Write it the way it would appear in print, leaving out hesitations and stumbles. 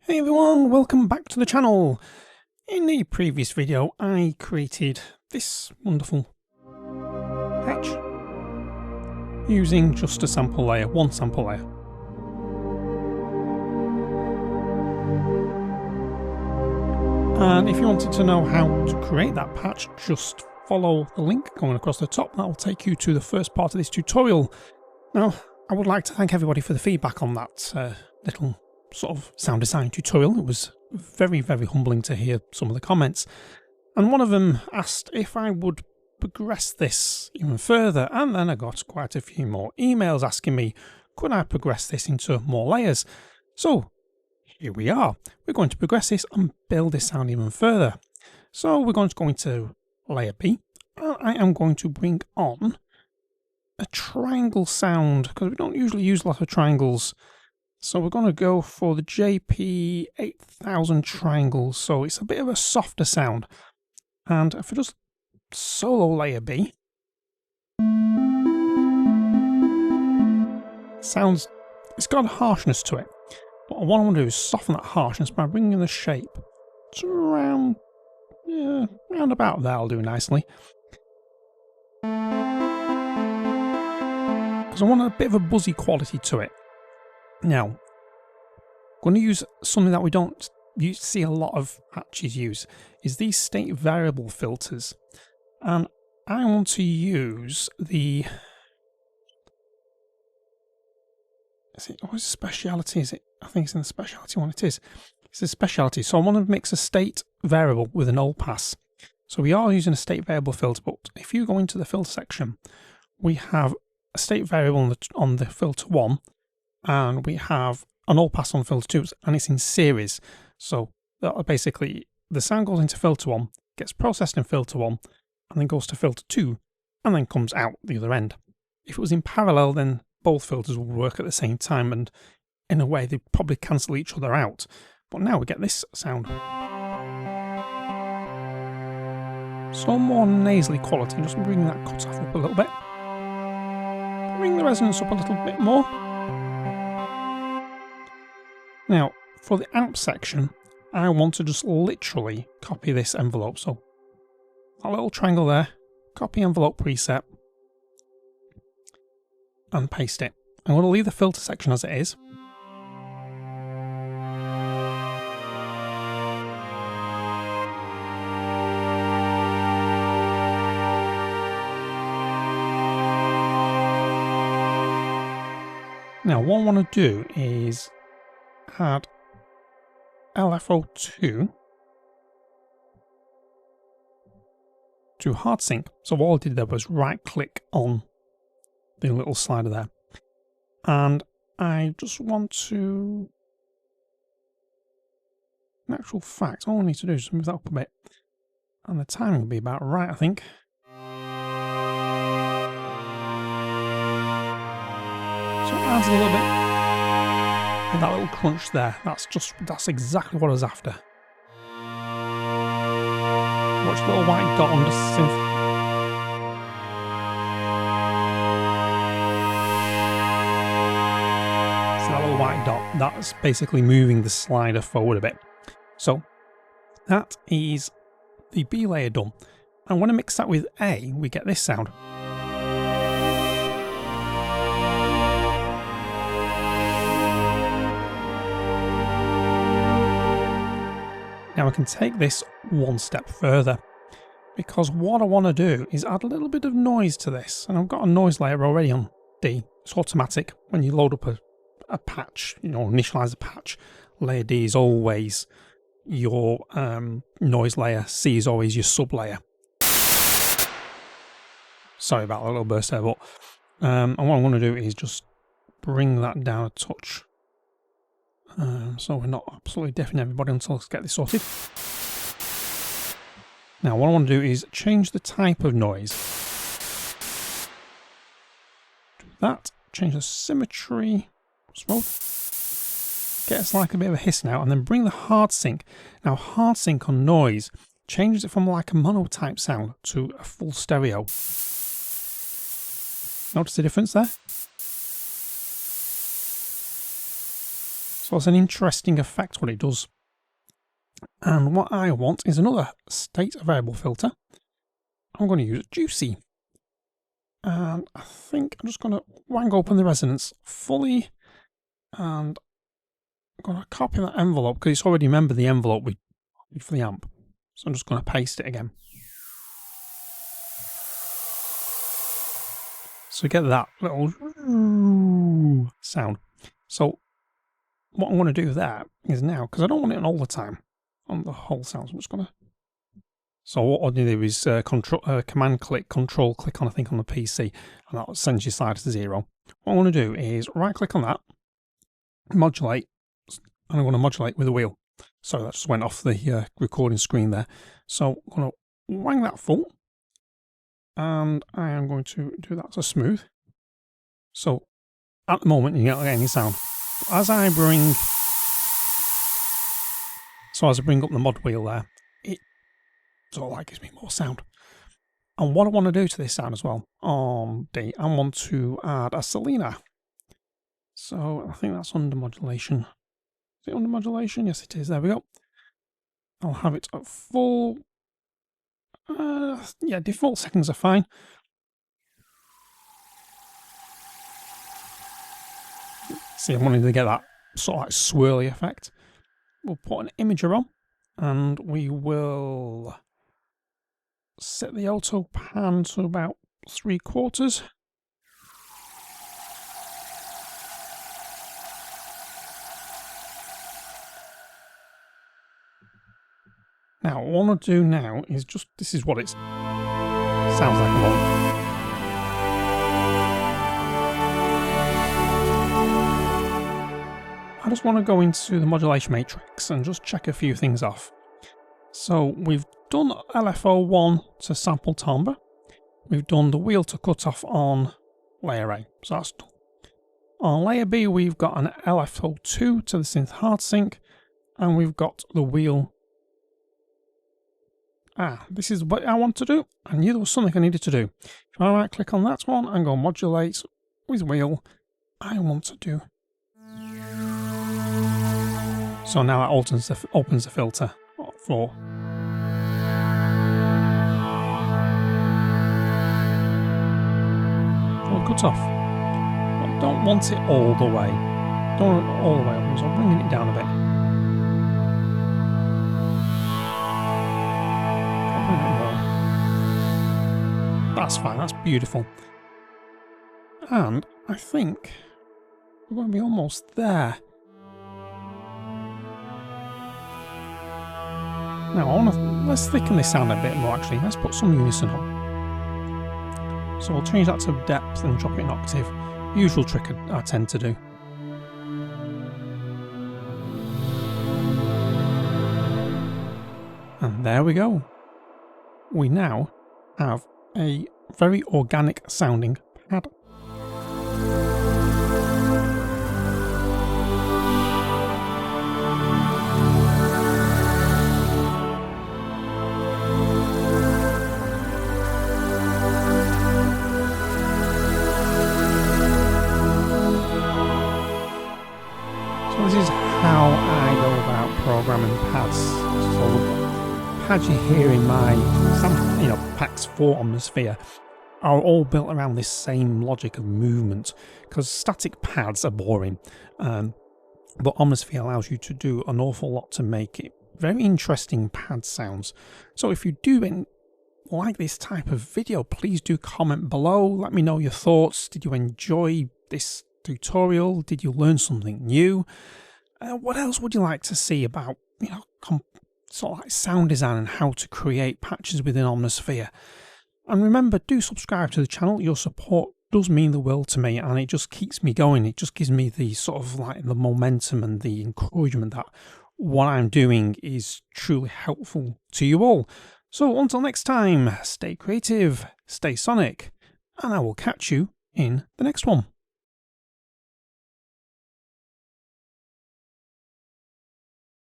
Hey everyone, welcome back to the channel. In the previous video I created this wonderful patch using just a sample layer, one sample layer. And if you wanted to know how to create that patch, just follow the link going across the top. That will take you to the first part of this tutorial. Now, I would like to thank everybody for the feedback on that little sort of sound design tutorial. It was very humbling to hear some of the comments, and one of them asked if I would progress this even further, and then I got quite a few more emails asking me could I progress this into more layers. So here we are. We're going to progress this and build this sound even further. So we're going to go into layer B, and I am going to bring on a triangle sound because we don't usually use a lot of triangles. So we're going to go for the JP 8000 triangles, so it's a bit of a softer sound. And if I just solo layer B, it's got a harshness to it. But what I want to do is soften that harshness by bringing the shape to around, round about there. I'll do nicely. Because I want a bit of a buzzy quality to it. Now, I'm going to use something that we don't see a lot of patches use, is these state variable filters. And I want to use the... What's the speciality? Is it? I think it's in the speciality one. It is. It's a speciality. So I want to mix a state variable with an null pass. So we are using a state variable filter, but if you go into the filter section, we have a state variable on the filter 1, and we have an null pass on filter 2, and it's in series. So that basically the sound goes into filter 1, gets processed in filter 1, and then goes to filter 2, and then comes out the other end. If it was in parallel, then both filters would work at the same time, and in a way they'd probably cancel each other out. But now we get this sound. So more nasally quality, just bring that cutoff up a little bit. Bring the resonance up a little bit more. Now, for the amp section, I want to just literally copy this envelope. So, that little triangle there, copy envelope preset, and paste it. I'm going to leave the filter section as it is. Now, what I want to do is add LFO2 to hard sync. So all I did there was right click on the little slider there, and I just want to, in actual fact, all I need to do is move that up a bit, and the timing will be about right, I think. So it adds a little bit. That little crunch there, that's exactly what I was after. Watch the little white dot on the synth. So that little white dot, that's basically moving the slider forward a bit. So that is the B layer done. And when I mix that with A, we get this sound. Now I can take this one step further, because what I want to do is add a little bit of noise to this, and I've got a noise layer already on D. It's automatic. When you load up a patch, initialize a patch, layer D is always your noise layer, C is always your sub layer. Sorry about that little burst there, but and what I want to do is just bring that down a touch. So we're not absolutely deafening everybody until I get this sorted. Now what I want to do is change the type of noise. Do that, change the symmetry, smooth. Get us like a bit of a hiss now, and then bring the hard sync. Now hard sync on noise changes it from like a mono type sound to a full stereo. Notice the difference there? So So it's an interesting effect what it does. And what I want is another state variable filter. I'm going to use Juicy. And I think I'm just going to wang open the resonance fully. And I'm going to copy that envelope because it's already remembered the envelope we did for the amp. So I'm just going to paste it again. So get that little sound. So what I'm going to do there is now, because I don't want it on all the time, on the whole sound, so I'm just going to... So what I'll do is command click, control click on, I think, on the PC, and that sends your slider to 0. What I want to do is right click on that, modulate, and I'm going to modulate with the wheel. So that just went off the recording screen there. So I'm going to wang that full, and I am going to do that to smooth. So at the moment you don't get any sound. As I bring up the mod wheel there, it sort of like gives me more sound. And what I want to do to this sound as well, I want to add a Selena. So I think that's under modulation. Is it under modulation? Yes, it is. There we go. I'll have it at full. Yeah, default settings are fine. See, I'm wanting to get that sort of like swirly effect. We'll put an imager on, and we will set the auto pan to about 3/4. Now, what I want to do now is just, this is what it sounds like a lot. I just want to go into the modulation matrix and just check a few things off. So we've done LFO1 to sample timbre. We've done the wheel to cut off on layer A, so that's done. On layer B, we've got an LFO2 to the synth hard sync, and we've got the wheel. This is what I want to do. I knew there was something I needed to do. If I right click on that one and go modulate with wheel, I want to do. So now that opens the filter for. Cut off. I don't want it all the way. Don't want it all the way up, so I'm bringing it down a bit. That's fine, that's beautiful. And I think we're going to be almost there. Now, let's thicken this sound a bit more actually. Let's put some Unison on. So we'll change that to depth and drop it an octave. Usual trick I tend to do. And there we go. We now have a very organic sounding pad. So this is how I go about programming pads. So the pads you hear in my packs for Omnisphere are all built around this same logic of movement, because static pads are boring, but Omnisphere allows you to do an awful lot to make it very interesting pad sounds. So if you do like this type of video, please do comment below. Let me know your thoughts. Did you enjoy this tutorial? Did you learn something new? What else would you like to see about sort of like sound design and how to create patches within Omnisphere? And remember, do subscribe to the channel. Your support does mean the world to me, and it just keeps me going. It just gives me the sort of like the momentum and the encouragement that what I'm doing is truly helpful to you all. So until next time, stay creative, stay sonic, and I will catch you in the next one.